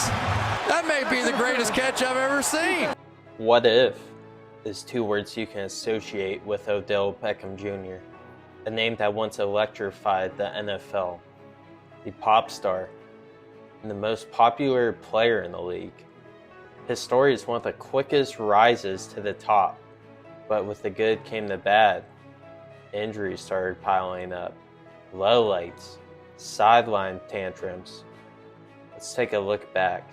yards. That may be the greatest catch I've ever seen. What if is two words you can associate with Odell Beckham Jr., a name that once electrified the NFL, the pop star, and the most popular player in the league. His story is one of the quickest rises to the top, but with the good came the bad. Injuries started piling up, lowlights, sideline tantrums. Let's take a look back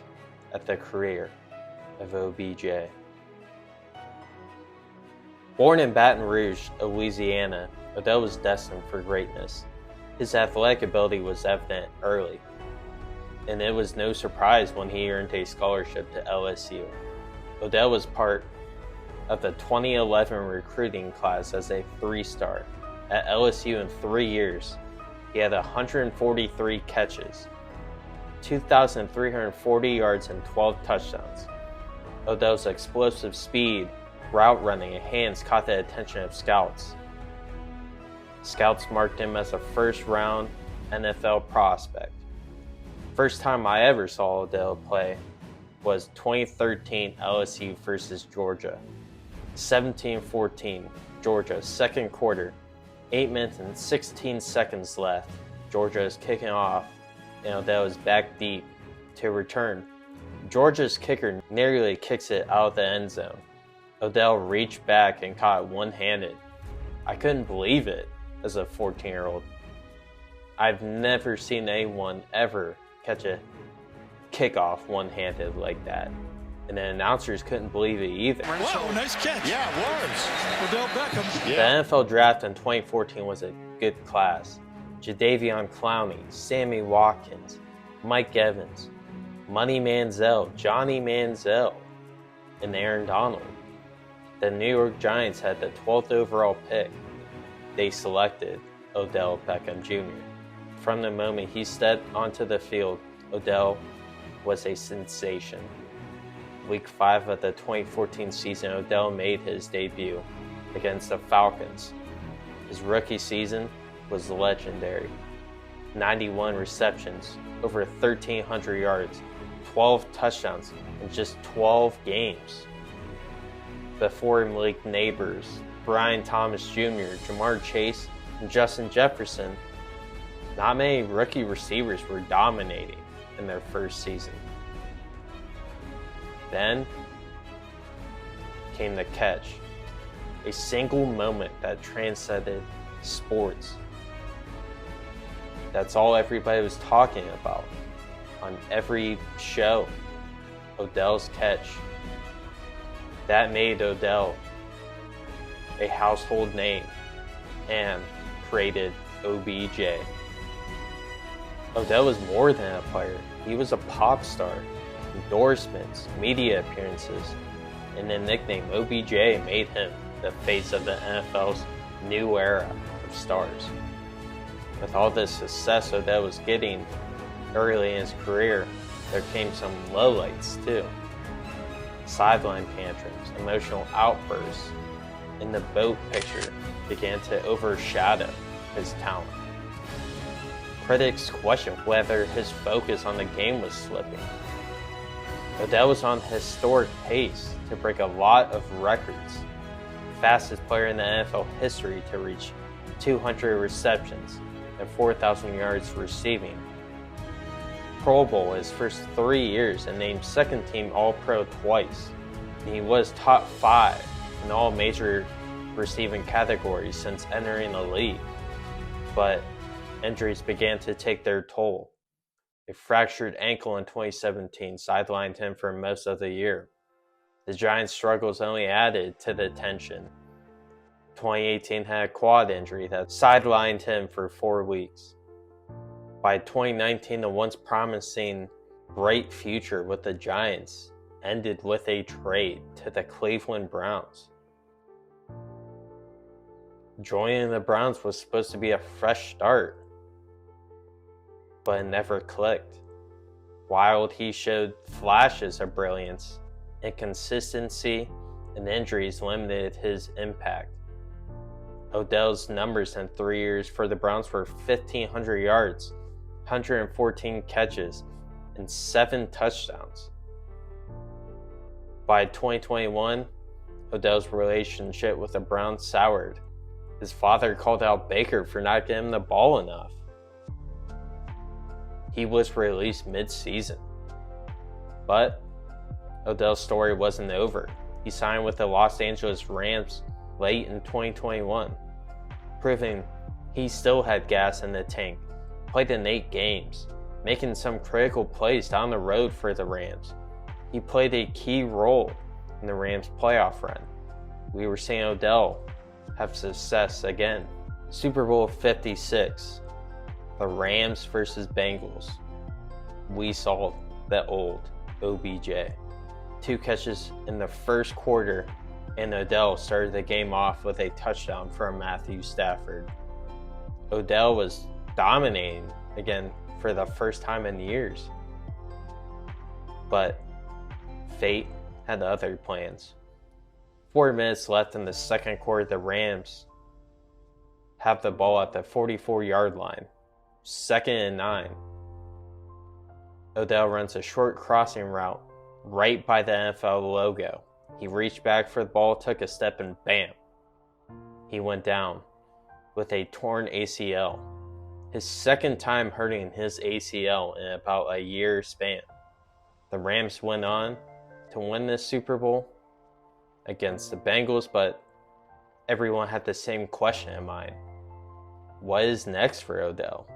at the career of OBJ. Born in Baton Rouge, Louisiana, Odell was destined for greatness. His athletic ability was evident early, and it was no surprise when he earned a scholarship to LSU. Odell was part of the 2011 recruiting class as a 3-star. At LSU in 3 years, he had 143 catches, 2,340 yards, and 12 touchdowns. Odell's explosive speed, route running, and hands caught the attention of scouts. Scouts marked him as a first-round NFL prospect. First time I ever saw Odell play was 2013 LSU versus Georgia. 17-14, Georgia, second quarter, 8 minutes and 16 seconds left. Georgia is kicking off, and Odell is back deep to return. Georgia's kicker nearly kicks it out of the end zone. Odell reached back and caught it one-handed. I couldn't believe it as a 14-year-old. I've never seen anyone ever catch a kickoff one-handed like that. And the announcers couldn't believe it either. Whoa, nice catch. Yeah, it was. Odell Beckham. Yeah. The NFL draft in 2014 was a good class. Jadeveon Clowney, Sammy Watkins, Mike Evans, Money Manziel, Johnny Manziel, and Aaron Donald. The New York Giants had the 12th overall pick. They selected Odell Beckham Jr. From the moment he stepped onto the field, Odell was a sensation. Week 5 of the 2014 season, Odell made his debut against the Falcons. His rookie season was legendary. 91 receptions, over 1,300 yards, 12 touchdowns in just 12 games. Before him league neighbors, Brian Thomas Jr., Jamar Chase, and Justin Jefferson, not many rookie receivers were dominating in their first season. Then came the catch, a single moment that transcended sports. That's all everybody was talking about on every show. Odell's catch. That made Odell a household name and created OBJ. Odell was more than a player. He was a pop star. Endorsements, media appearances, and the nickname OBJ made him the face of the NFL's new era of stars. With all this success Odell was getting early in his career, there came some lowlights too. Sideline tantrums, emotional outbursts, and the boat picture began to overshadow his talent. Critics questioned whether his focus on the game was slipping. Odell was on historic pace to break a lot of records. Fastest player in the NFL history to reach 200 receptions and 4,000 yards receiving. Pro Bowl his first 3 years and named second team All-Pro twice. And he was top 5 in all major receiving categories since entering the league. But injuries began to take their toll. A fractured ankle in 2017 sidelined him for most of the year. The Giants' struggles only added to the tension. 2018 had a quad injury that sidelined him for 4 weeks. By 2019, the once promising bright future with the Giants ended with a trade to the Cleveland Browns. Joining the Browns was supposed to be a fresh start, but it never clicked. While he showed flashes of brilliance, inconsistency and injuries limited his impact. Odell's numbers in 3 years for the Browns were 1,500 yards, 114 catches, and 7 touchdowns. By 2021, Odell's relationship with the Browns soured. His father called out Baker for not getting him the ball enough. He was released mid-season. But Odell's story wasn't over. He signed with the Los Angeles Rams late in 2021, proving he still had gas in the tank. Played in 8 games, making some critical plays down the road for the Rams. He played a key role in the Rams' playoff run. We were seeing Odell have success again. Super Bowl 56, the Rams versus Bengals. We saw the old OBJ. 2 catches in the first quarter, and Odell started the game off with a touchdown from Matthew Stafford. Odell was dominating again for the first time in years. But fate had other plans. 4 minutes left in the second quarter, the Rams have the ball at the 44-yard line. 2nd and 9. Odell runs a short crossing route right by the NFL logo. He reached back for the ball, took a step, and bam! He went down with a torn ACL. His second time hurting his ACL in about a year span. The Rams went on to win this Super Bowl against the Bengals, but everyone had the same question in mind. What is next for Odell?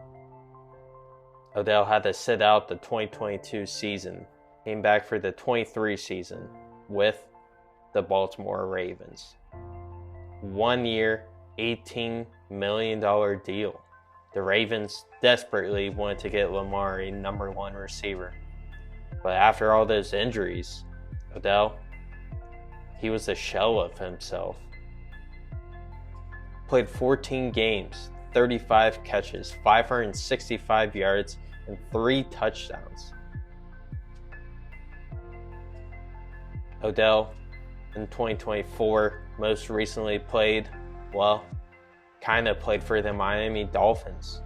Odell had to sit out the 2022 season, came back for the 23 season with the Baltimore Ravens. 1 year, $18 million deal. The Ravens desperately wanted to get Lamar a number 1 receiver. But after all those injuries, Odell, he was a shell of himself. Played 14 games, 35 catches, 565 yards, and 3 touchdowns. Odell, in 2024, most recently played for the Miami Dolphins.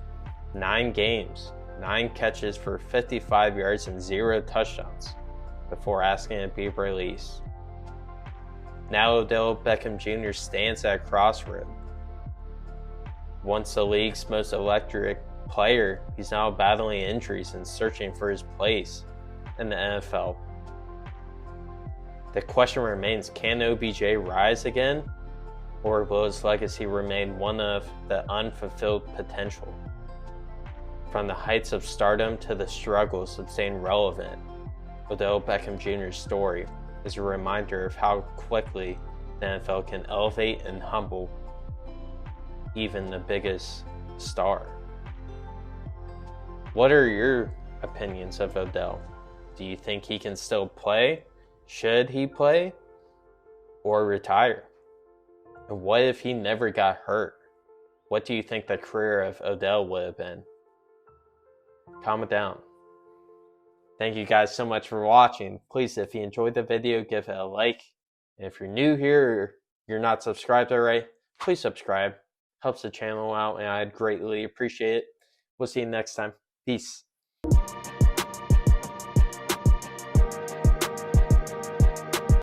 9 games, 9 catches for 55 yards and 0 touchdowns before asking to be released. Now Odell Beckham Jr. stands at a crossroads. Once the league's most electric player, he's now battling injuries and searching for his place in the NFL. The question remains, can OBJ rise again? Or will his legacy remain one of the unfulfilled potential? From the heights of stardom to the struggles of staying relevant, Odell Beckham Jr.'s story is a reminder of how quickly the NFL can elevate and humble even the biggest star. What are your opinions of Odell? Do you think he can still play? Should he play? Or retire? And what if he never got hurt? What do you think the career of Odell would have been? Comment down. Thank you guys so much for watching. Please, if you enjoyed the video, give it a like. And if you're new here or you're not subscribed already, please subscribe. Helps the channel out and I'd greatly appreciate it. We'll see you next time. Peace.